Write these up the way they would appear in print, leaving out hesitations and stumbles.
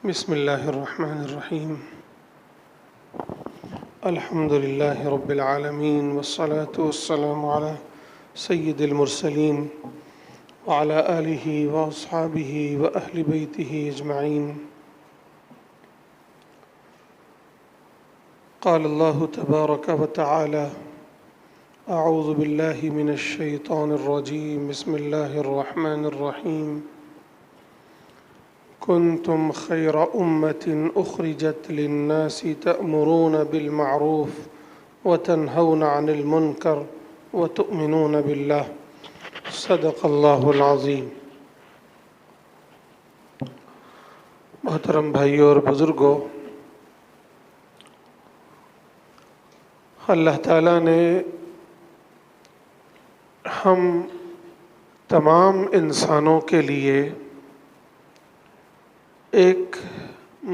بسم الله الرحمن الرحيم. الحمد لله رب العالمين، والصلاة والسلام على سيد المرسلين وعلى آله وأصحابه وأهل بيته أجمعين. قال الله تبارك وتعالى: أعوذ بالله من الشيطان الرجيم. بسم الله الرحمن الرحيم. كنتم خير أمة أخرجت للناس تأمرون بالمعروف وتنهون عن المنكر وتؤمنون بالله. صدق اللہ العظیم. محترم بھائیوں اور بزرگوں، اللہ تعالیٰ نے ہم تمام انسانوں کے لیے ایک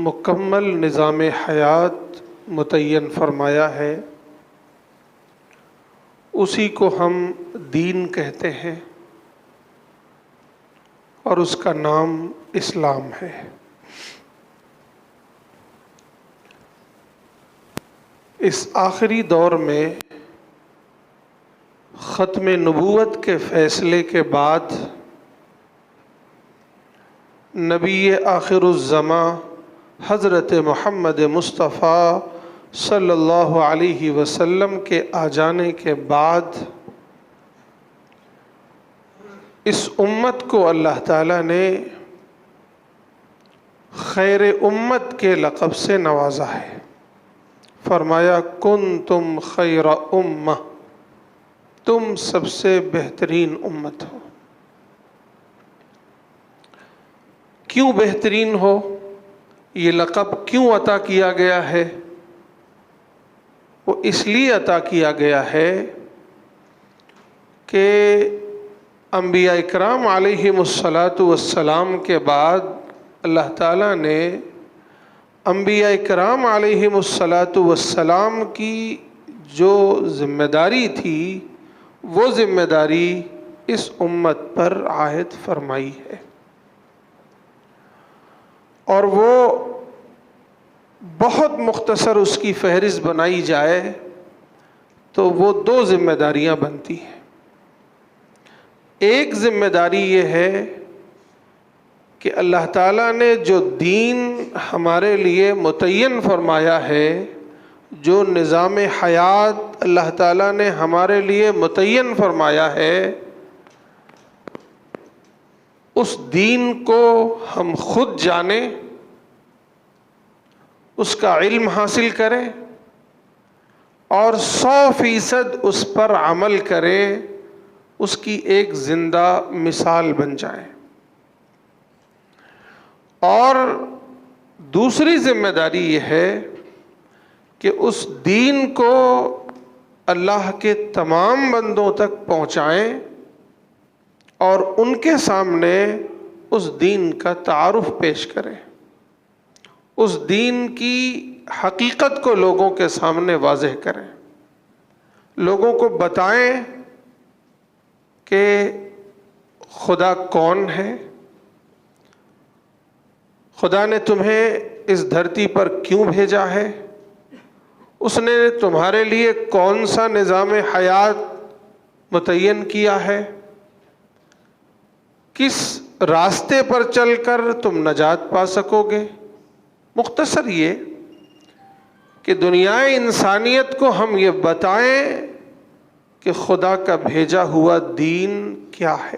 مکمل نظام حیات متعین فرمایا ہے. اسی کو ہم دین کہتے ہیں اور اس کا نام اسلام ہے. اس آخری دور میں ختم نبوت کے فیصلے کے بعد نبی آخر الزماں حضرت محمد مصطفیٰ صلی اللہ علیہ وسلم کے آ جانے کے بعد اس امت کو اللہ تعالیٰ نے خیر امت کے لقب سے نوازا ہے. فرمایا: کنتم خیر امہ، تم سب سے بہترین امت ہو. کیوں بہترین ہو؟ یہ لقب کیوں عطا کیا گیا ہے؟ وہ اس لیے عطا کیا گیا ہے کہ انبیاء اکرام علیہم الصلاۃ والسلام کے بعد اللہ تعالیٰ نے انبیاء اکرام علیہم الصلاۃ والسلام کی جو ذمہ داری تھی وہ ذمہ داری اس امت پر عائد فرمائی ہے. اور وہ بہت مختصر اس کی فہرست بنائی جائے تو وہ دو ذمہ داریاں بنتی ہیں. ایک ذمہ داری یہ ہے کہ اللہ تعالیٰ نے جو دین ہمارے لیے متعین فرمایا ہے، جو نظام حیات اللہ تعالیٰ نے ہمارے لیے متعین فرمایا ہے، اس دین کو ہم خود جانیں، اس کا علم حاصل کریں اور 100% اس پر عمل کریں، اس کی ایک زندہ مثال بن جائیں. اور دوسری ذمہ داری یہ ہے کہ اس دین کو اللہ کے تمام بندوں تک پہنچائیں اور ان کے سامنے اس دین کا تعارف پیش کریں، اس دین کی حقیقت کو لوگوں کے سامنے واضح کریں، لوگوں کو بتائیں کہ خدا کون ہے، خدا نے تمہیں اس دھرتی پر کیوں بھیجا ہے، اس نے تمہارے لیے کون سا نظام حیات متعین کیا ہے، کس راستے پر چل کر تم نجات پا سکو گے. مختصر یہ کہ دنیا انسانیت کو ہم یہ بتائیں کہ خدا کا بھیجا ہوا دین کیا ہے،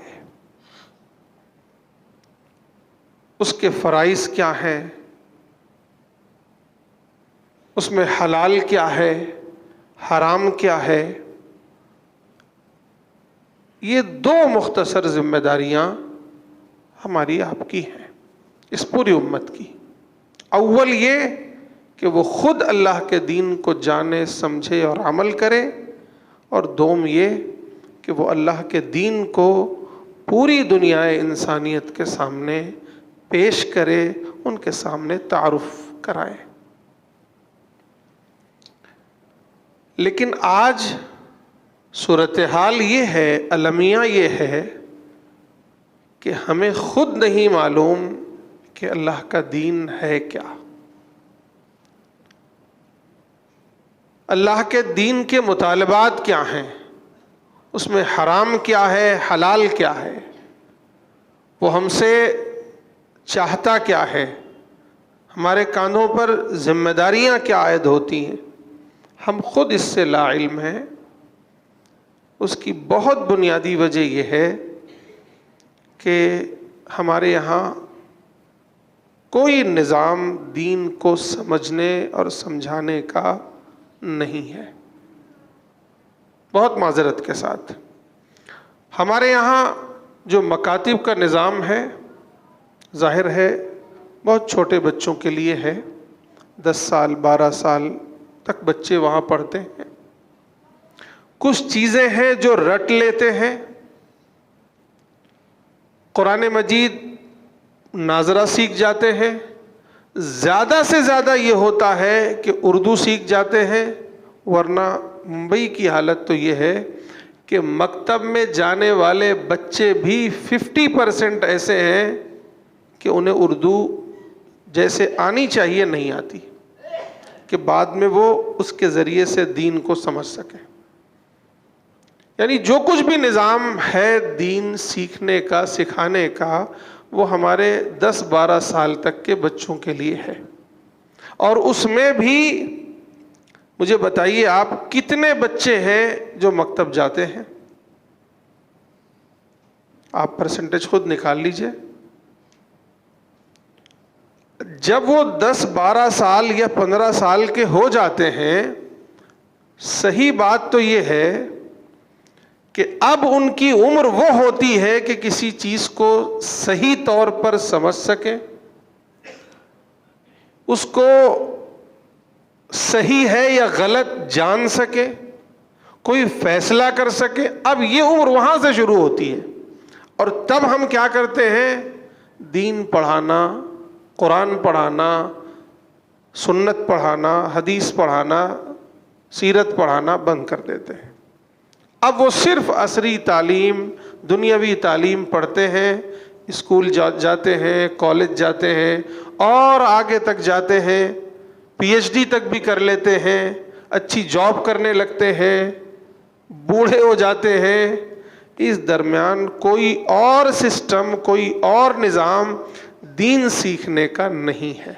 اس کے فرائض کیا ہیں، اس میں حلال کیا ہے، حرام کیا ہے. یہ دو مختصر ذمہ داریاں ہماری آپ کی ہیں، اس پوری امت کی. اول یہ کہ وہ خود اللہ کے دین کو جانے، سمجھے اور عمل کرے، اور دوم یہ کہ وہ اللہ کے دین کو پوری دنیا انسانیت کے سامنے پیش کرے، ان کے سامنے تعارف کرائے. لیکن آج صورتحال یہ ہے، المیہ یہ ہے کہ ہمیں خود نہیں معلوم کہ اللہ کا دین ہے کیا، اللہ کے دین کے مطالبات کیا ہیں، اس میں حرام کیا ہے، حلال کیا ہے، وہ ہم سے چاہتا کیا ہے، ہمارے کاندھوں پر ذمہ داریاں کیا عائد ہوتی ہیں، ہم خود اس سے لا علم ہیں۔ اس کی بہت بنیادی وجہ یہ ہے کہ ہمارے یہاں کوئی نظام دین کو سمجھنے اور سمجھانے کا نہیں ہے۔ بہت معذرت کے ساتھ ہمارے یہاں جو مکاتب کا نظام ہے، ظاہر ہے بہت چھوٹے بچوں کے لیے ہے، 10 سال 12 سال تک بچے وہاں پڑھتے ہیں۔ کچھ چیزیں ہیں جو رٹ لیتے ہیں، قرآن مجید ناظرہ سیکھ جاتے ہیں، زیادہ سے زیادہ یہ ہوتا ہے کہ اردو سیکھ جاتے ہیں، ورنہ ممبئی کی حالت تو یہ ہے کہ مکتب میں جانے والے بچے بھی 50% ایسے ہیں کہ انہیں اردو جیسے آنی چاہیے نہیں آتی، کہ بعد میں وہ اس کے ذریعے سے دین کو سمجھ سکیں۔ یعنی جو کچھ بھی نظام ہے دین سیکھنے کا، سکھانے کا، وہ ہمارے 10-12 سال تک کے بچوں کے لیے ہے۔ اور اس میں بھی مجھے بتائیے آپ کتنے بچے ہیں جو مکتب جاتے ہیں؟ آپ پرسنٹیج خود نکال لیجئے۔ جب وہ 10-12 سال یا 15 سال کے ہو جاتے ہیں، صحیح بات تو یہ ہے کہ اب ان کی عمر وہ ہوتی ہے کہ کسی چیز کو صحیح طور پر سمجھ سکیں، اس کو صحیح ہے یا غلط جان سکے، کوئی فیصلہ کر سکے۔ اب یہ عمر وہاں سے شروع ہوتی ہے، اور تب ہم کیا کرتے ہیں؟ دین پڑھانا، قرآن پڑھانا، سنت پڑھانا، حدیث پڑھانا، سیرت پڑھانا بند کر دیتے ہیں۔ اب وہ صرف عصری تعلیم، دنیاوی تعلیم پڑھتے ہیں، اسکول جاتے ہیں، کالج جاتے ہیں، اور آگے تک جاتے ہیں، پی ایچ ڈی تک بھی کر لیتے ہیں، اچھی جاب کرنے لگتے ہیں، بوڑھے ہو جاتے ہیں۔ اس درمیان کوئی اور سسٹم، کوئی اور نظام دین سیکھنے کا نہیں ہے۔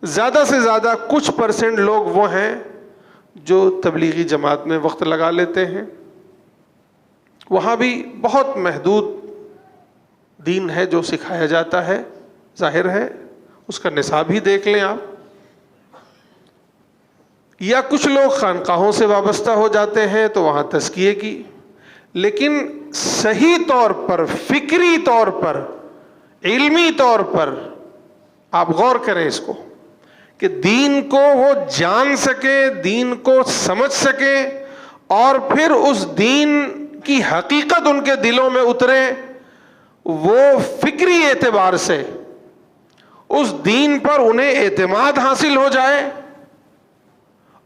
زیادہ سے زیادہ کچھ % لوگ وہ ہیں جو تبلیغی جماعت میں وقت لگا لیتے ہیں، وہاں بھی بہت محدود دین ہے جو سکھایا جاتا ہے، ظاہر ہے اس کا نصاب ہی دیکھ لیں آپ۔ یا کچھ لوگ خانقاہوں سے وابستہ ہو جاتے ہیں تو وہاں تزکیے کی، لیکن صحیح طور پر، فکری طور پر، علمی طور پر آپ غور کریں اس کو، کہ دین کو وہ جان سکے، دین کو سمجھ سکے، اور پھر اس دین کی حقیقت ان کے دلوں میں اترے، وہ فکری اعتبار سے اس دین پر انہیں اعتماد حاصل ہو جائے،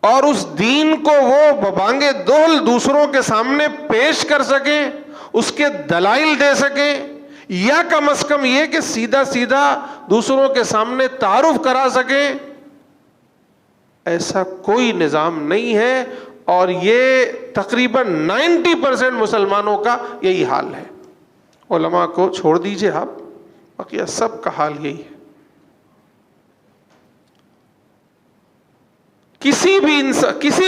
اور اس دین کو وہ ببانگ دہل دوسروں کے سامنے پیش کر سکیں، اس کے دلائل دے سکیں، یا کم از کم یہ کہ سیدھا سیدھا دوسروں کے سامنے تعارف کرا سکیں۔ ایسا کوئی نظام نہیں ہے، اور یہ تقریباً 90% مسلمانوں کا یہی حال ہے۔ علماء کو چھوڑ دیجئے آپ، بقیہ سب کا حال یہی ہے۔ کسی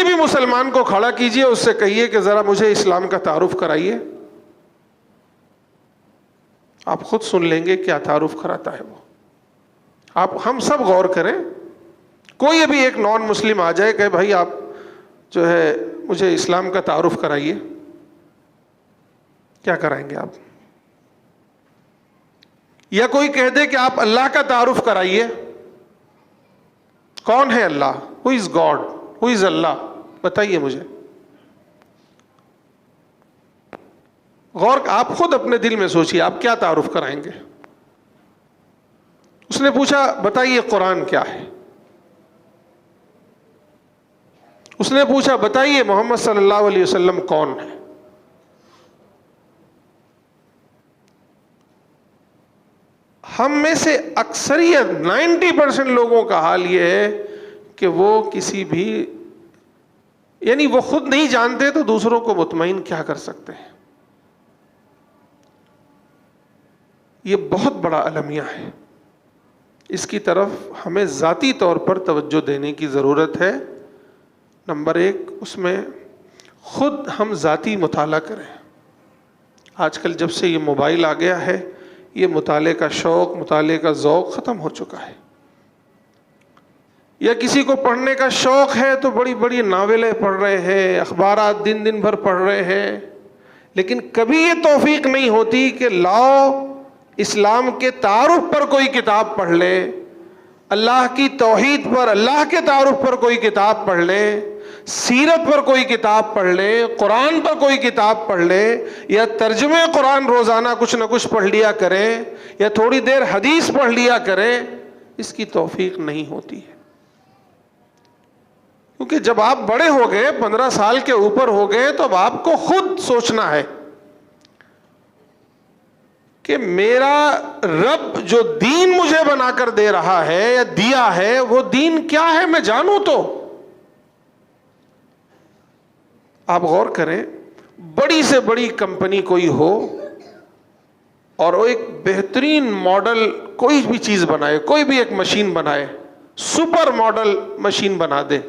بھی مسلمان کو کھڑا کیجئے، اس سے کہیے کہ ذرا مجھے اسلام کا تعارف کرائیے، آپ خود سن لیں گے کیا تعارف کراتا ہے وہ۔ ہم سب غور کریں، کوئی ابھی ایک نان مسلم آ جائے کہ بھائی آپ جو ہے مجھے اسلام کا تعارف کرائیے، کیا کرائیں گے آپ؟ یا کوئی کہہ دے کہ آپ اللہ کا تعارف کرائیے، کون ہے اللہ؟ Who is God? Who is اللہ؟ بتائیے مجھے۔ غور آپ خود اپنے دل میں سوچیے، آپ کیا تعارف کرائیں گے؟ اس نے پوچھا بتائیے قرآن کیا ہے؟ اس نے پوچھا بتائیے محمد صلی اللہ علیہ وسلم کون ہے؟ ہم میں سے اکثریت 90% لوگوں کا حال یہ ہے کہ وہ کسی بھی یعنی وہ خود نہیں جانتے تو دوسروں کو مطمئن کیا کر سکتے ہیں. یہ بہت بڑا المیہ ہے. اس کی طرف ہمیں ذاتی طور پر توجہ دینے کی ضرورت ہے. نمبر 1 اس میں خود ہم ذاتی مطالعہ کریں. آج کل جب سے یہ موبائل آ گیا ہے یہ مطالعے کا شوق، مطالعے کا ذوق ختم ہو چکا ہے. یا کسی کو پڑھنے کا شوق ہے تو بڑی بڑی ناولیں پڑھ رہے ہیں، اخبارات دن بھر پڑھ رہے ہیں، لیکن کبھی یہ توفیق نہیں ہوتی کہ لاؤ اسلام کے تعارف پر کوئی کتاب پڑھ لے، اللہ کی توحید پر، اللہ کے تعارف پر کوئی کتاب پڑھ لے، سیرت پر کوئی کتاب پڑھ لے، قرآن پر کوئی کتاب پڑھ لے، یا ترجمے قرآن روزانہ کچھ نہ کچھ پڑھ لیا کریں، یا تھوڑی دیر حدیث پڑھ لیا کریں. اس کی توفیق نہیں ہوتی ہے. کیونکہ جب آپ بڑے ہو گئے، 15 سال کے اوپر ہو گئے، تو اب آپ کو خود سوچنا ہے کہ میرا رب جو دین مجھے بنا کر دے رہا ہے یا دیا ہے وہ دین کیا ہے، میں جانوں تو. آپ غور کریں، بڑی سے بڑی کمپنی کوئی ہو اور وہ ایک بہترین ماڈل کوئی بھی چیز بنائے، کوئی بھی ایک مشین بنائے، سپر ماڈل مشین بنا دے،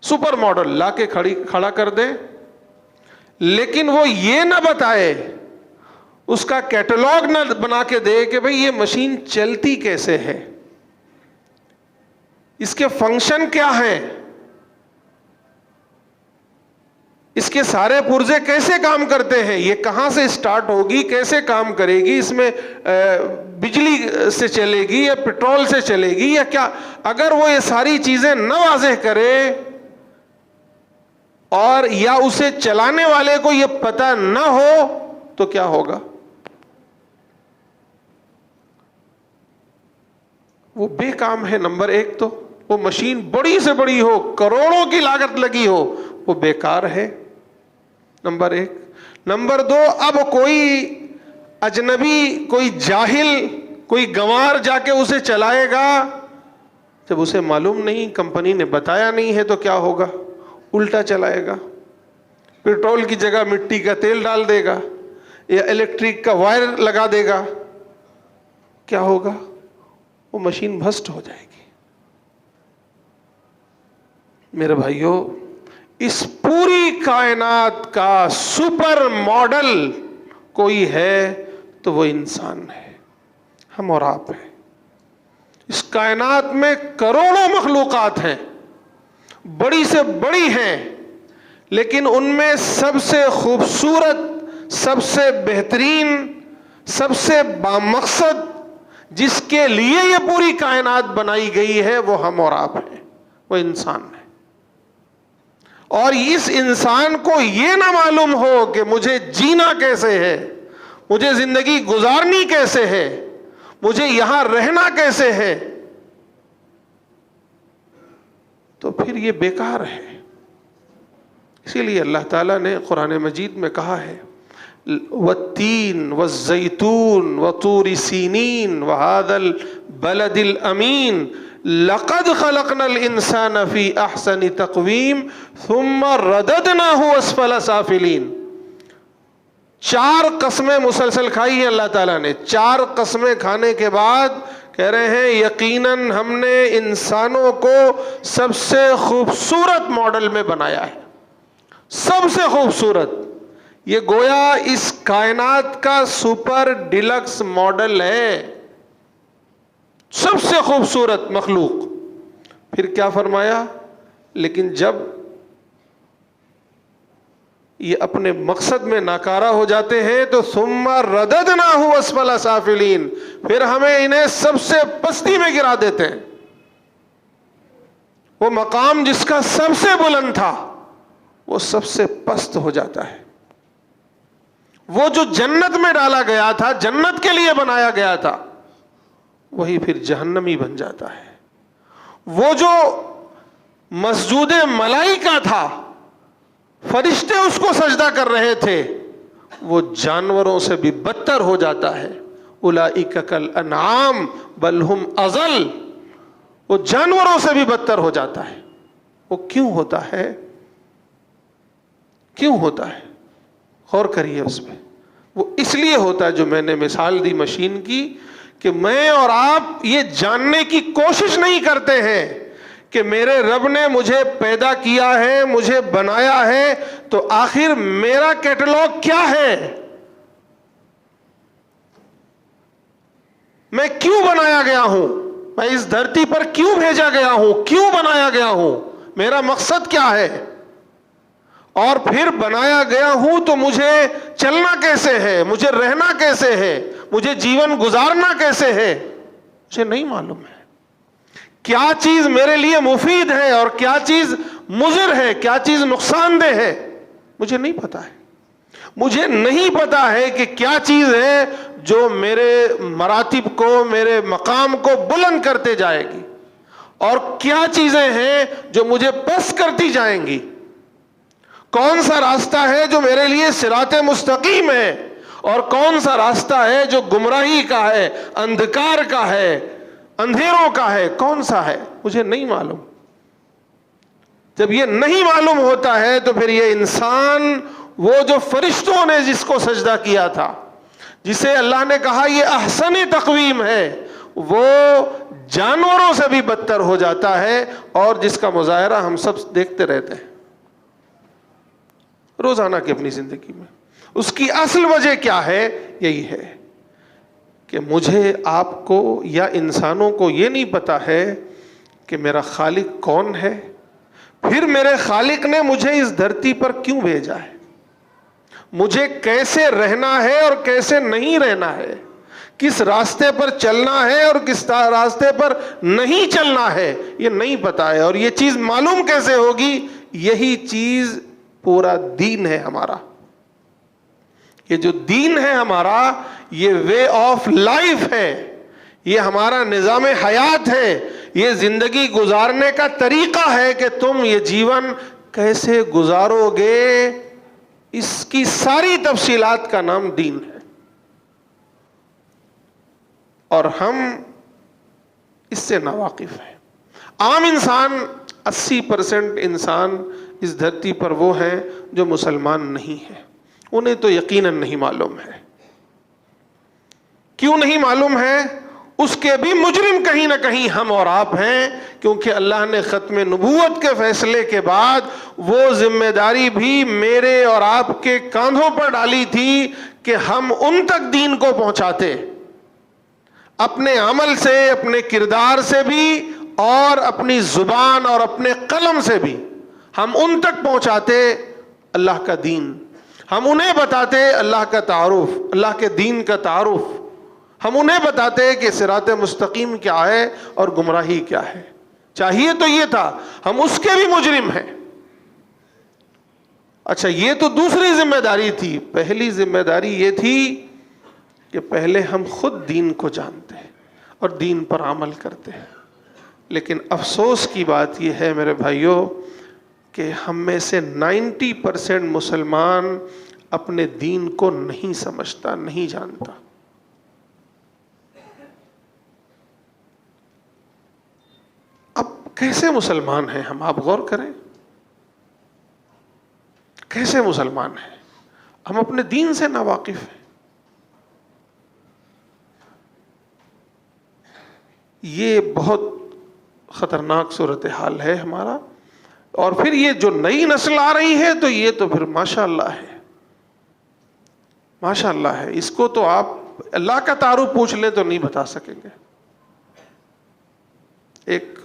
سپر ماڈل لا کے کھڑا کر دے، لیکن وہ یہ نہ بتائے، اس کا کیٹلاگ نہ بنا کے دے کہ بھئی یہ مشین چلتی کیسے ہے، اس کے فنکشن کیا ہیں، اس کے سارے پرزے کیسے کام کرتے ہیں، یہ کہاں سے سٹارٹ ہوگی، کیسے کام کرے گی، اس میں بجلی سے چلے گی یا پیٹرول سے چلے گی یا کیا. اگر وہ یہ ساری چیزیں نہ واضح کرے اور یا اسے چلانے والے کو یہ پتہ نہ ہو تو کیا ہوگا؟ وہ بے کام ہے. نمبر 1 تو وہ مشین بڑی سے بڑی ہو، کروڑوں کی لاگت لگی ہو، وہ بیکار ہے. نمبر 1. نمبر 2، اب کوئی اجنبی، کوئی جاہل، کوئی گنوار جا کے اسے چلائے گا، جب اسے معلوم نہیں، کمپنی نے بتایا نہیں ہے تو کیا ہوگا؟ الٹا چلائے گا، پیٹرول کی جگہ مٹی کا تیل ڈال دے گا یا الیکٹرک کا وائر لگا دے گا. کیا ہوگا؟ وہ مشین بھسٹ ہو جائے گی. میرے بھائیوں، اس پوری کائنات کا سپر ماڈل کوئی ہے تو وہ انسان ہے، ہم اور آپ ہیں. اس کائنات میں کروڑوں مخلوقات ہیں، بڑی سے بڑی ہیں، لیکن ان میں سب سے خوبصورت، سب سے بہترین، سب سے بامقصد، جس کے لیے یہ پوری کائنات بنائی گئی ہے، وہ ہم اور آپ ہیں، وہ انسان ہے. اور اس انسان کو یہ نہ معلوم ہو کہ مجھے جینا کیسے ہے، مجھے زندگی گزارنی کیسے ہے، مجھے یہاں رہنا کیسے ہے، تو پھر یہ بیکار ہے. اسی لیے اللہ تعالیٰ نے قرآن مجید میں کہا ہے والتین والزیتون وطور سینین وہذا البلد الامین لقد خلقنا الانسان فی احسن تقویم ثم رددناہ اسفل سافلین. 4 قسمیں مسلسل کھائی ہیں اللہ تعالیٰ نے. 4 قسمیں کھانے کے بعد کہہ رہے ہیں یقیناً ہم نے انسانوں کو سب سے خوبصورت ماڈل میں بنایا ہے، سب سے خوبصورت. یہ گویا اس کائنات کا سپر ڈیلکس ماڈل ہے، سب سے خوبصورت مخلوق. پھر کیا فرمایا؟ لیکن جب یہ اپنے مقصد میں ناکارہ ہو جاتے ہیں تو ثم رددناہ اسفل سافلین، پھر ہمیں انہیں سب سے پستی میں گرا دیتے ہیں. وہ مقام جس کا سب سے بلند تھا وہ سب سے پست ہو جاتا ہے. وہ جو جنت میں ڈالا گیا تھا، جنت کے لیے بنایا گیا تھا، وہی پھر جہنمی بن جاتا ہے. وہ جو مسجود ملائکہ تھا، فرشتے اس کو سجدہ کر رہے تھے، وہ جانوروں سے بھی بدتر ہو جاتا ہے، اولئک کالانعام بل ہم اضل، وہ جانوروں سے بھی بدتر ہو جاتا ہے۔ وہ کیوں ہوتا ہے؟ کیوں ہوتا ہے؟ غور کریے اس پہ۔ وہ اس لیے ہوتا ہے جو میں نے مثال دی مشین کی، کہ میں اور آپ یہ جاننے کی کوشش نہیں کرتے ہیں کہ میرے رب نے مجھے پیدا کیا ہے، مجھے بنایا ہے، تو آخر میرا کیٹلاگ کیا ہے؟ میں کیوں بنایا گیا ہوں؟ میں اس دھرتی پر کیوں بھیجا گیا ہوں؟ کیوں بنایا گیا ہوں؟ میرا مقصد کیا ہے؟ اور پھر بنایا گیا ہوں تو مجھے چلنا کیسے ہے؟ مجھے رہنا کیسے ہے؟ مجھے جیون گزارنا کیسے ہے؟ مجھے نہیں معلوم ہے۔ کیا چیز میرے لیے مفید ہے اور کیا چیز مضر ہے، کیا چیز نقصان دہ ہے، مجھے نہیں پتا ہے۔ مجھے نہیں پتا ہے کہ کیا چیز ہے جو میرے مراتب کو، میرے مقام کو بلند کرتے جائے گی، اور کیا چیزیں ہیں جو مجھے پست کرتی جائیں گی۔ کون سا راستہ ہے جو میرے لیے صراط مستقیم ہے، اور کون سا راستہ ہے جو گمراہی کا ہے، اندھکار کا ہے، اندھیروں کا ہے، کون سا ہے؟ مجھے نہیں معلوم۔ جب یہ نہیں معلوم ہوتا ہے تو پھر یہ انسان، وہ جو فرشتوں نے جس کو سجدہ کیا تھا، جسے اللہ نے کہا یہ احسن تقویم ہے، وہ جانوروں سے بھی بدتر ہو جاتا ہے، اور جس کا مظاہرہ ہم سب دیکھتے رہتے ہیں روزانہ کی اپنی زندگی میں۔ اس کی اصل وجہ کیا ہے؟ یہی ہے کہ مجھے، آپ کو یا انسانوں کو یہ نہیں پتا ہے کہ میرا خالق کون ہے، پھر میرے خالق نے مجھے اس دھرتی پر کیوں بھیجا ہے، مجھے کیسے رہنا ہے اور کیسے نہیں رہنا ہے، کس راستے پر چلنا ہے اور کس راستے پر نہیں چلنا ہے، یہ نہیں پتا ہے۔ اور یہ چیز معلوم کیسے ہوگی؟ یہی چیز پورا دین ہے ہمارا۔ یہ جو دین ہے ہمارا، یہ وے آف لائف ہے، یہ ہمارا نظام حیات ہے، یہ زندگی گزارنے کا طریقہ ہے کہ تم یہ جیون کیسے گزارو گے، اس کی ساری تفصیلات کا نام دین ہے۔ اور ہم اس سے ناواقف ہیں۔ عام انسان، 80% انسان اس دھرتی پر وہ ہیں جو مسلمان نہیں ہیں، انہیں تو یقیناً نہیں معلوم ہے۔ کیوں نہیں معلوم ہے؟ اس کے بھی مجرم کہیں نہ کہیں ہم اور آپ ہیں، کیونکہ اللہ نے ختم نبوت کے فیصلے کے بعد وہ ذمہ داری بھی میرے اور آپ کے کاندھوں پر ڈالی تھی کہ ہم ان تک دین کو پہنچاتے، اپنے عمل سے، اپنے کردار سے بھی، اور اپنی زبان اور اپنے قلم سے بھی ہم ان تک پہنچاتے اللہ کا دین، ہم انہیں بتاتے اللہ کا تعارف، اللہ کے دین کا تعارف، ہم انہیں بتاتے کہ صراط مستقیم کیا ہے اور گمراہی کیا ہے۔ چاہیے تو یہ تھا، ہم اس کے بھی مجرم ہیں۔ اچھا، یہ تو دوسری ذمہ داری تھی۔ پہلی ذمہ داری یہ تھی کہ پہلے ہم خود دین کو جانتے اور دین پر عمل کرتے۔ لیکن افسوس کی بات یہ ہے میرے بھائیوں کہ ہم میں سے 90% مسلمان اپنے دین کو نہیں سمجھتا، نہیں جانتا۔ اب کیسے مسلمان ہیں ہم؟ آپ غور کریں، کیسے مسلمان ہیں ہم؟ اپنے دین سے ناواقف ہیں۔ یہ بہت خطرناک صورتحال ہے ہمارا۔ اور پھر یہ جو نئی نسل آ رہی ہے تو یہ تو پھر ماشاءاللہ ہے، ماشاءاللہ ہے۔ اس کو تو آپ اللہ کا تعارف پوچھ لیں تو نہیں بتا سکیں گے۔ ایک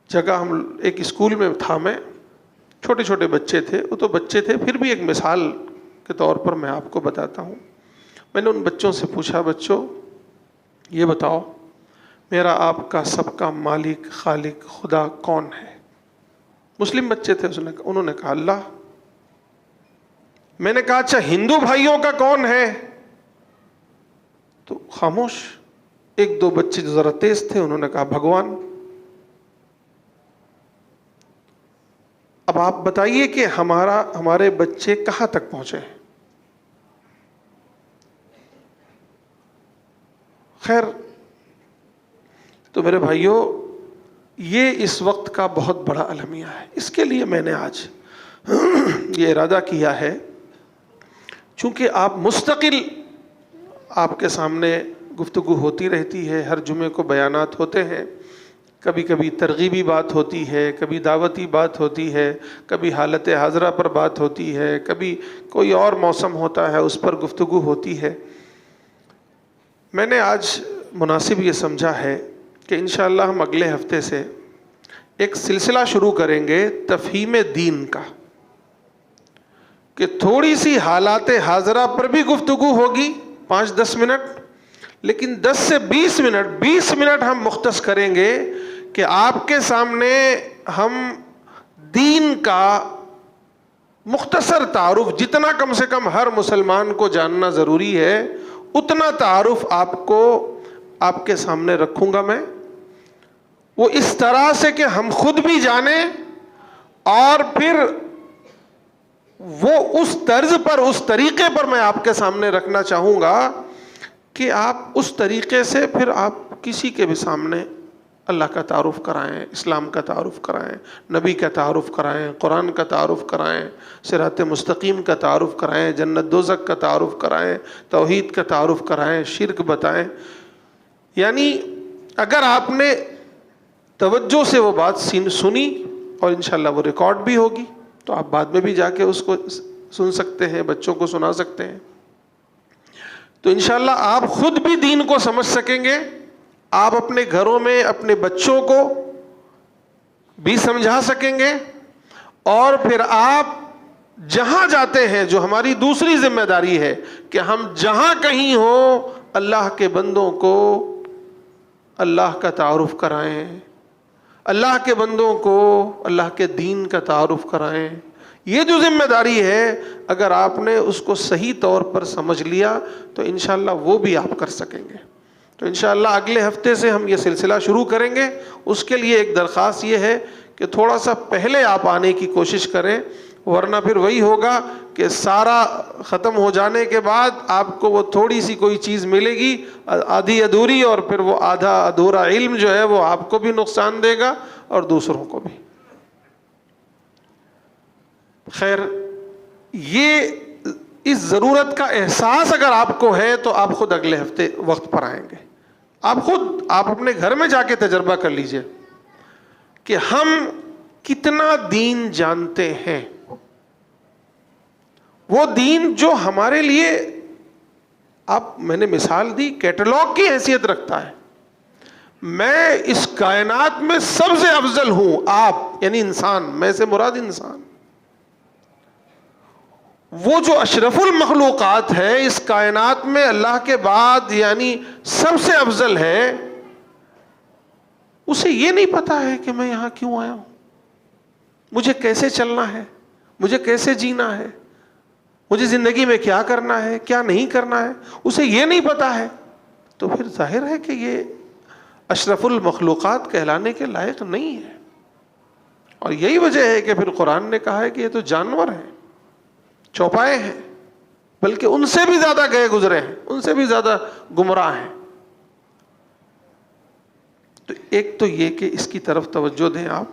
جگہ ایک اسکول میں تھا، میں چھوٹے چھوٹے بچے تھے، وہ تو بچے تھے، پھر بھی ایک مثال کے طور پر میں آپ کو بتاتا ہوں۔ میں نے ان بچوں سے پوچھا، بچوں یہ بتاؤ میرا آپ کا سب کا مالک خالق خدا کون ہے؟ مسلم بچے تھے، انہوں نے کہا اللہ۔ میں نے کہا اچھا ہندو بھائیوں کا کون ہے؟ تو خاموش۔ ایک دو بچے جو ذرا تیز تھے انہوں نے کہا بھگوان۔ اب آپ بتائیے کہ ہمارے بچے کہاں تک پہنچے؟ خیر، تو میرے بھائیوں، یہ اس وقت کا بہت بڑا المیہ ہے. اس کے لیے میں نے آج یہ ارادہ کیا ہے، چونکہ آپ مستقل، آپ کے سامنے گفتگو ہوتی رہتی ہے، ہر جمعے کو بیانات ہوتے ہیں، کبھی کبھی ترغیبی بات ہوتی ہے، کبھی دعوتی بات ہوتی ہے، کبھی حالت حاضرہ پر بات ہوتی ہے، کبھی کوئی اور موسم ہوتا ہے اس پر گفتگو ہوتی ہے. میں نے آج مناسب یہ سمجھا ہے کہ انشاءاللہ ہم اگلے ہفتے سے ایک سلسلہ شروع کریں گے تفہیم دین کا، کہ تھوڑی سی حالات حاضرہ پر بھی گفتگو ہوگی 5-10 منٹ، لیکن 10 سے 20 منٹ ہم مختص کریں گے کہ آپ کے سامنے ہم دین کا مختصر تعارف، جتنا کم سے کم ہر مسلمان کو جاننا ضروری ہے اتنا تعارف آپ کو آپ کے سامنے رکھوں گا میں، وہ اس طرح سے کہ ہم خود بھی جانیں، اور پھر وہ اس طرز پر، اس طریقے پر میں آپ کے سامنے رکھنا چاہوں گا کہ آپ اس طریقے سے پھر آپ کسی کے بھی سامنے اللہ کا تعارف کرائیں، اسلام کا تعارف کرائیں، نبی کا تعارف کرائیں، قرآن کا تعارف کرائیں، صراط مستقیم کا تعارف کرائیں، جنت دوزخ کا تعارف کرائیں، توحید کا تعارف کرائیں، شرک بتائیں. یعنی اگر آپ نے توجہ سے وہ بات سنی، اور انشاءاللہ وہ ریکارڈ بھی ہوگی، تو آپ بعد میں بھی جا کے اس کو سن سکتے ہیں، بچوں کو سنا سکتے ہیں، تو انشاءاللہ آپ خود بھی دین کو سمجھ سکیں گے، آپ اپنے گھروں میں اپنے بچوں کو بھی سمجھا سکیں گے، اور پھر آپ جہاں جاتے ہیں، جو ہماری دوسری ذمہ داری ہے کہ ہم جہاں کہیں ہوں اللہ کے بندوں کو اللہ کا تعارف کرائیں، اللہ کے بندوں کو اللہ کے دین کا تعارف کرائیں. یہ جو ذمہ داری ہے، اگر آپ نے اس کو صحیح طور پر سمجھ لیا تو انشاءاللہ وہ بھی آپ کر سکیں گے. تو انشاءاللہ اگلے ہفتے سے ہم یہ سلسلہ شروع کریں گے. اس کے لیے ایک درخواست یہ ہے کہ تھوڑا سا پہلے آپ آنے کی کوشش کریں، ورنہ پھر وہی ہوگا کہ سارا ختم ہو جانے کے بعد آپ کو وہ تھوڑی سی کوئی چیز ملے گی آدھی ادھوری، اور پھر وہ آدھا ادھورا علم جو ہے وہ آپ کو بھی نقصان دے گا اور دوسروں کو بھی. خیر، یہ اس ضرورت کا احساس اگر آپ کو ہے تو آپ خود اگلے ہفتے وقت پر آئیں گے. آپ اپنے گھر میں جا کے تجربہ کر لیجئے کہ ہم کتنا دین جانتے ہیں. وہ دین جو ہمارے لیے، میں نے مثال دی، کیٹلاگ کی حیثیت رکھتا ہے. میں اس کائنات میں سب سے افضل ہوں، آپ یعنی انسان، میں سے مراد انسان. وہ جو اشرف المخلوقات ہے اس کائنات میں اللہ کے بعد، یعنی سب سے افضل ہے، اسے یہ نہیں پتا ہے کہ میں یہاں کیوں آیا ہوں، مجھے کیسے چلنا ہے، مجھے کیسے جینا ہے، مجھے زندگی میں کیا کرنا ہے، کیا نہیں کرنا ہے، اسے یہ نہیں پتا ہے. تو پھر ظاہر ہے کہ یہ اشرف المخلوقات کہلانے کے لائق نہیں ہے. اور یہی وجہ ہے کہ پھر قرآن نے کہا ہے کہ یہ تو جانور ہیں، چوپائے ہیں، بلکہ ان سے بھی زیادہ گئے گزرے ہیں، ان سے بھی زیادہ گمراہ ہیں. تو ایک تو یہ کہ اس کی طرف توجہ دیں آپ.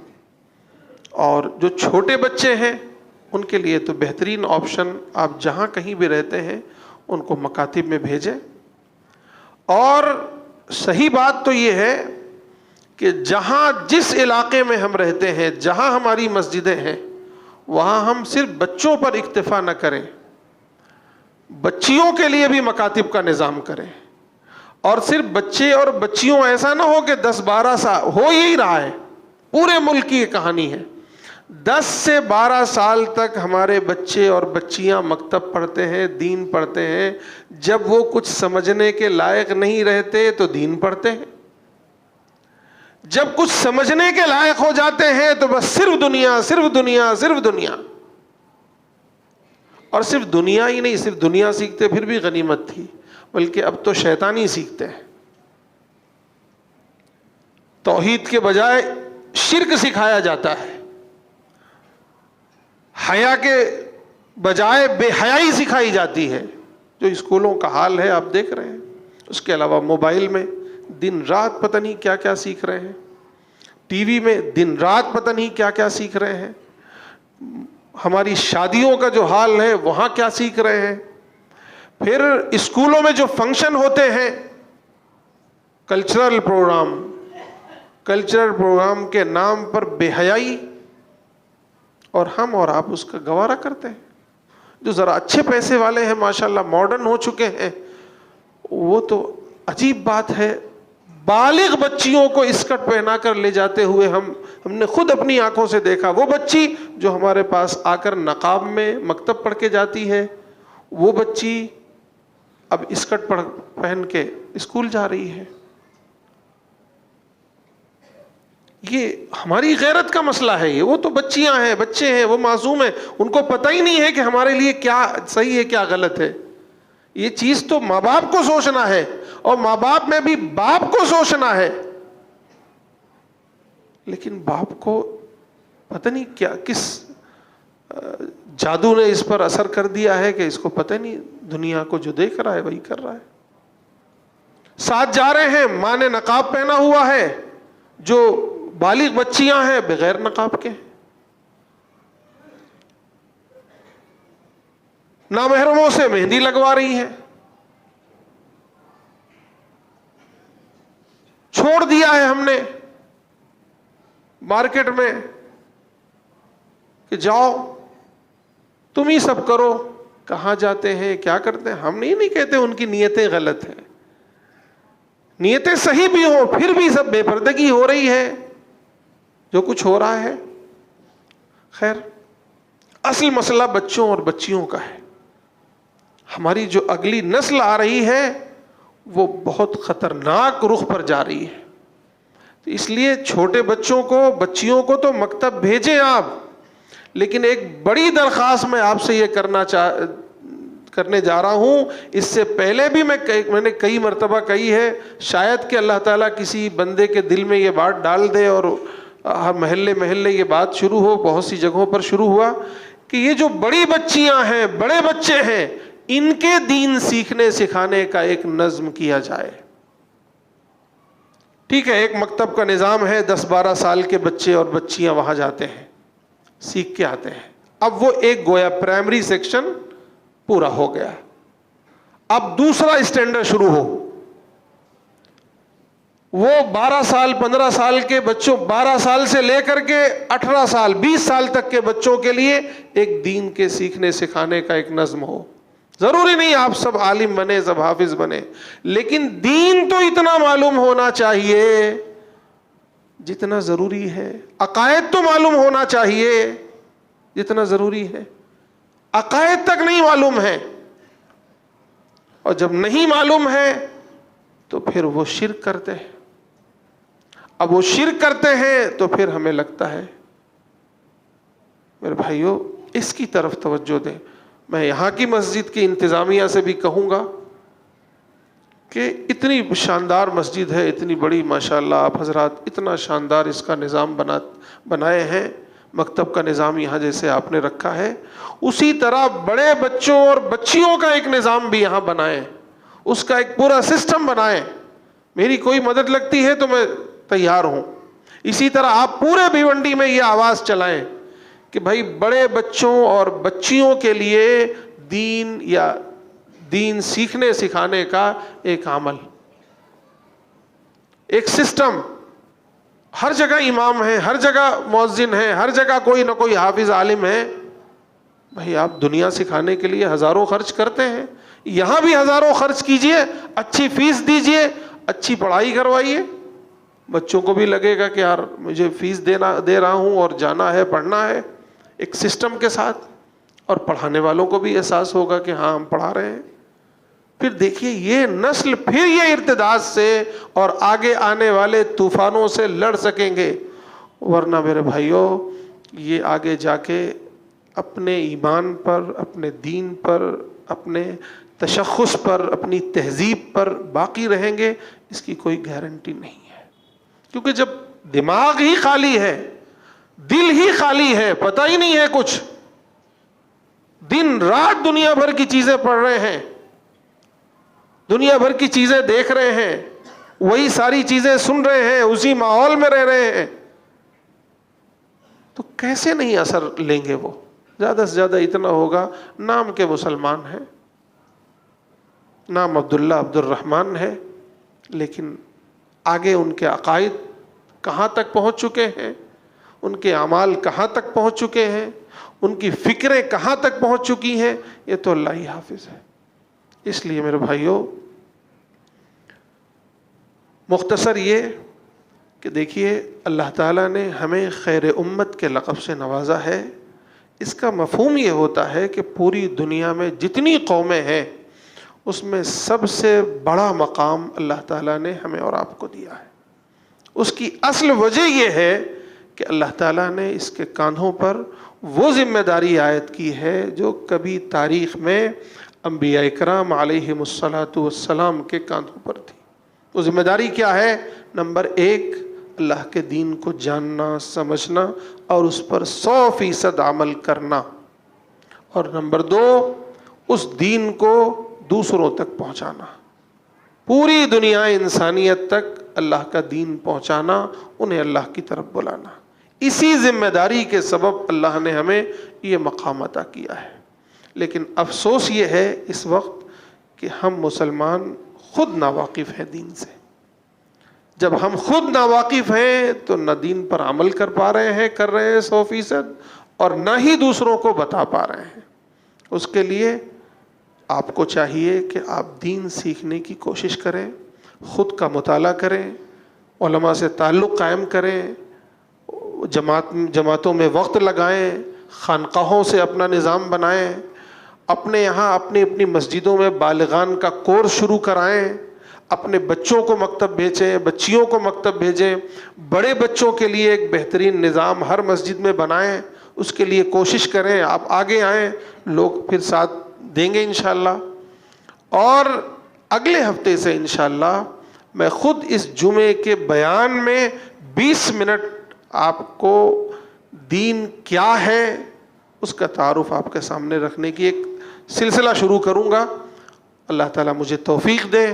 اور جو چھوٹے بچے ہیں ان کے لیے تو بہترین آپشن، آپ جہاں کہیں بھی رہتے ہیں ان کو مکاتب میں بھیجیں. اور صحیح بات تو یہ ہے کہ جہاں جس علاقے میں ہم رہتے ہیں، جہاں ہماری مسجدیں ہیں، وہاں ہم صرف بچوں پر اکتفا نہ کریں، بچیوں کے لیے بھی مکاتب کا نظام کریں. اور صرف بچے اور بچیوں، ایسا نہ ہو کہ 10-12 سال ہو ہی رہا ہے، پورے ملک کی یہ کہانی ہے. 10 سے 12 سال تک ہمارے بچے اور بچیاں مکتب پڑھتے ہیں، دین پڑھتے ہیں. جب وہ کچھ سمجھنے کے لائق نہیں رہتے تو دین پڑھتے ہیں. جب کچھ سمجھنے کے لائق ہو جاتے ہیں تو بس صرف دنیا، صرف دنیا، صرف دنیا. اور صرف دنیا ہی نہیں، صرف دنیا سیکھتے پھر بھی غنیمت تھی، بلکہ اب تو شیطانی سیکھتے ہیں. توحید کے بجائے شرک سکھایا جاتا ہے، حیا کے بجائے بے حیائی سکھائی جاتی ہے. جو اسکولوں کا حال ہے آپ دیکھ رہے ہیں. اس کے علاوہ موبائل میں دن رات پتہ نہیں کیا کیا سیکھ رہے ہیں، ٹی وی میں دن رات پتہ نہیں کیا کیا سیکھ رہے ہیں، ہماری شادیوں کا جو حال ہے وہاں کیا سیکھ رہے ہیں، پھر اسکولوں میں جو فنکشن ہوتے ہیں، کلچرل پروگرام کے نام پر بے حیائی، اور ہم اور آپ اس کا گوارا کرتے ہیں۔ جو ذرا اچھے پیسے والے ہیں ماشاءاللہ ماڈرن ہو چکے ہیں، وہ تو عجیب بات ہے، بالغ بچیوں کو اسکرٹ پہنا کر لے جاتے ہوئے ہم نے خود اپنی آنکھوں سے دیکھا۔ وہ بچی جو ہمارے پاس آ کر نقاب میں مکتب پڑھ کے جاتی ہے، وہ بچی اب اسکرٹ پہن کے اسکول جا رہی ہے۔ یہ ہماری غیرت کا مسئلہ ہے، یہ وہ تو بچیاں ہیں، بچے ہیں، وہ معصوم ہیں، ان کو پتہ ہی نہیں ہے کہ ہمارے لیے کیا صحیح ہے کیا غلط ہے۔ یہ چیز تو ماں باپ کو سوچنا ہے، اور ماں باپ میں بھی باپ کو سوچنا ہے، لیکن باپ کو پتہ نہیں کیا کس جادو نے اس پر اثر کر دیا ہے کہ اس کو پتہ نہیں، دنیا کو جو دیکھ رہا ہے وہی کر رہا ہے۔ ساتھ جا رہے ہیں، ماں نے نقاب پہنا ہوا ہے، جو بالغ بچیاں ہیں بغیر نقاب کے، نامحرموں سے مہندی لگوا رہی ہیں۔ چھوڑ دیا ہے ہم نے مارکیٹ میں کہ جاؤ تم ہی سب کرو، کہاں جاتے ہیں کیا کرتے ہیں؟ ہم نہیں کہتے ان کی نیتیں غلط ہیں، نیتیں صحیح بھی ہوں، پھر بھی سب بے پردگی ہو رہی ہے جو کچھ ہو رہا ہے۔ خیر، اصل مسئلہ بچوں اور بچیوں کا ہے۔ ہماری جو اگلی نسل آ رہی ہے وہ بہت خطرناک رخ پر جا رہی ہے، تو اس لیے چھوٹے بچوں کو، بچیوں کو تو مکتب بھیجیں آپ، لیکن ایک بڑی درخواست میں آپ سے یہ کرنے جا رہا ہوں، اس سے پہلے بھی میں نے کئی مرتبہ کہی ہے، شاید کہ اللہ تعالیٰ کسی بندے کے دل میں یہ بات ڈال دے اور ہر محلے یہ بات شروع ہو، بہت سی جگہوں پر شروع ہوا کہ یہ جو بڑی بچیاں ہیں، بڑے بچے ہیں، ان کے دین سیکھنے سکھانے کا ایک نظم کیا جائے۔ ٹھیک ہے، ایک مکتب کا نظام ہے، 10-12 سال کے بچے اور بچیاں وہاں جاتے ہیں، سیکھ کے آتے ہیں۔ اب وہ ایک گویا پرائمری سیکشن پورا ہو گیا، اب دوسرا اسٹینڈرڈ شروع ہو۔ وہ 12 سال 15 سال کے بچوں، 12 سال سے لے کر کے 18 سال 20 سال تک کے بچوں کے لیے ایک دین کے سیکھنے سکھانے کا ایک نظم ہو۔ ضروری نہیں آپ سب عالم بنے، سب حافظ بنے، لیکن دین تو اتنا معلوم ہونا چاہیے جتنا ضروری ہے، عقائد تو معلوم ہونا چاہیے جتنا ضروری ہے۔ عقائد تک نہیں معلوم ہے، اور جب نہیں معلوم ہے تو پھر وہ شرک کرتے ہیں۔ اب وہ شرک کرتے ہیں تو پھر ہمیں لگتا ہے میرے بھائیوں اس کی طرف توجہ دیں۔ میں یہاں کی مسجد کی انتظامیہ سے بھی کہوں گا کہ اتنی شاندار مسجد ہے، اتنی بڑی ماشاءاللہ، آپ حضرات اتنا شاندار اس کا نظام بنائے ہیں، مکتب کا نظام یہاں جیسے آپ نے رکھا ہے، اسی طرح بڑے بچوں اور بچیوں کا ایک نظام بھی یہاں بنائیں، اس کا ایک پورا سسٹم بنائیں۔ میری کوئی مدد لگتی ہے تو میں تیار ہوں۔ اسی طرح آپ پورے بھیونڈی میں یہ آواز چلائیں کہ بھائی بڑے بچوں اور بچیوں کے لیے دین یا دین سیکھنے سکھانے کا ایک عمل، ایک سسٹم، ہر جگہ امام ہے، ہر جگہ مؤذن ہے، ہر جگہ کوئی نہ کوئی حافظ عالم ہے۔ بھائی آپ دنیا سکھانے کے لیے ہزاروں خرچ کرتے ہیں، یہاں بھی ہزاروں خرچ کیجئے، اچھی فیس دیجئے، اچھی پڑھائی کروائیے، بچوں کو بھی لگے گا کہ یار مجھے فیس دے رہا ہوں اور جانا ہے، پڑھنا ہے ایک سسٹم کے ساتھ، اور پڑھانے والوں کو بھی احساس ہوگا کہ ہاں ہم پڑھا رہے ہیں۔ پھر دیکھیے یہ نسل پھر یہ ارتداد سے اور آگے آنے والے طوفانوں سے لڑ سکیں گے، ورنہ میرے بھائیوں یہ آگے جا کے اپنے ایمان پر، اپنے دین پر، اپنے تشخص پر، اپنی تہذیب پر باقی رہیں گے، اس کی کوئی گارنٹی نہیں ہے۔ کیونکہ جب دماغ ہی خالی ہے، دل ہی خالی ہے، پتہ ہی نہیں ہے کچھ، دن رات دنیا بھر کی چیزیں پڑھ رہے ہیں، دنیا بھر کی چیزیں دیکھ رہے ہیں، وہی ساری چیزیں سن رہے ہیں، اسی ماحول میں رہ رہے ہیں، تو کیسے نہیں اثر لیں گے وہ؟ زیادہ سے زیادہ اتنا ہوگا، نام کے مسلمان ہیں، نام عبداللہ عبد الرحمن ہے، لیکن آگے ان کے عقائد کہاں تک پہنچ چکے ہیں، ان کے اعمال کہاں تک پہنچ چکے ہیں، ان کی فکریں کہاں تک پہنچ چکی ہیں، یہ تو اللہ ہی حافظ ہے۔ اس لیے میرے بھائیوں، مختصر یہ کہ دیکھیے، اللہ تعالیٰ نے ہمیں خیر امت کے لقب سے نوازا ہے۔ اس کا مفہوم یہ ہوتا ہے کہ پوری دنیا میں جتنی قومیں ہیں، اس میں سب سے بڑا مقام اللہ تعالیٰ نے ہمیں اور آپ کو دیا ہے۔ اس کی اصل وجہ یہ ہے کہ اللہ تعالیٰ نے اس کے کاندھوں پر وہ ذمہ داری عائد کی ہے جو کبھی تاریخ میں انبیاء اکرام علیہم الصلاۃ والسلام کے کاندھوں پر تھی۔ وہ ذمہ داری کیا ہے؟ نمبر 1، اللہ کے دین کو جاننا، سمجھنا اور اس پر 100% عمل کرنا، اور نمبر 2، اس دین کو دوسروں تک پہنچانا، پوری دنیا انسانیت تک اللہ کا دین پہنچانا، انہیں اللہ کی طرف بلانا۔ اسی ذمہ داری کے سبب اللہ نے ہمیں یہ مقام عطا کیا ہے۔ لیکن افسوس یہ ہے اس وقت کہ ہم مسلمان خود ناواقف ہیں دین سے۔ جب ہم خود ناواقف ہیں تو نہ دین پر عمل کر رہے ہیں 100%، اور نہ ہی دوسروں کو بتا پا رہے ہیں۔ اس کے لیے آپ کو چاہیے کہ آپ دین سیکھنے کی کوشش کریں، خود کا مطالعہ کریں، علماء سے تعلق قائم کریں، جماعتوں میں وقت لگائیں، خانقاہوں سے اپنا نظام بنائیں، اپنے یہاں اپنی مسجدوں میں بالغان کا کورس شروع کرائیں، اپنے بچوں کو مکتب بھیجیں، بچیوں کو مکتب بھیجیں، بڑے بچوں کے لیے ایک بہترین نظام ہر مسجد میں بنائیں، اس کے لیے کوشش کریں۔ آپ آگے آئیں، لوگ پھر ساتھ دیں گے انشاءاللہ۔ اور اگلے ہفتے سے انشاءاللہ میں خود اس جمعے کے بیان میں 20 منٹ آپ کو دین کیا ہے اس کا تعارف آپ کے سامنے رکھنے کی ایک سلسلہ شروع کروں گا۔ اللہ تعالیٰ مجھے توفیق دے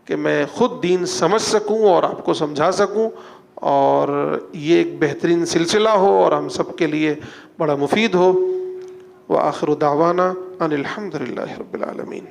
کہ میں خود دین سمجھ سکوں اور آپ کو سمجھا سکوں، اور یہ ایک بہترین سلسلہ ہو اور ہم سب کے لیے بڑا مفید ہو۔ وآخر دعوانا ان الحمد للہ رب العالمین۔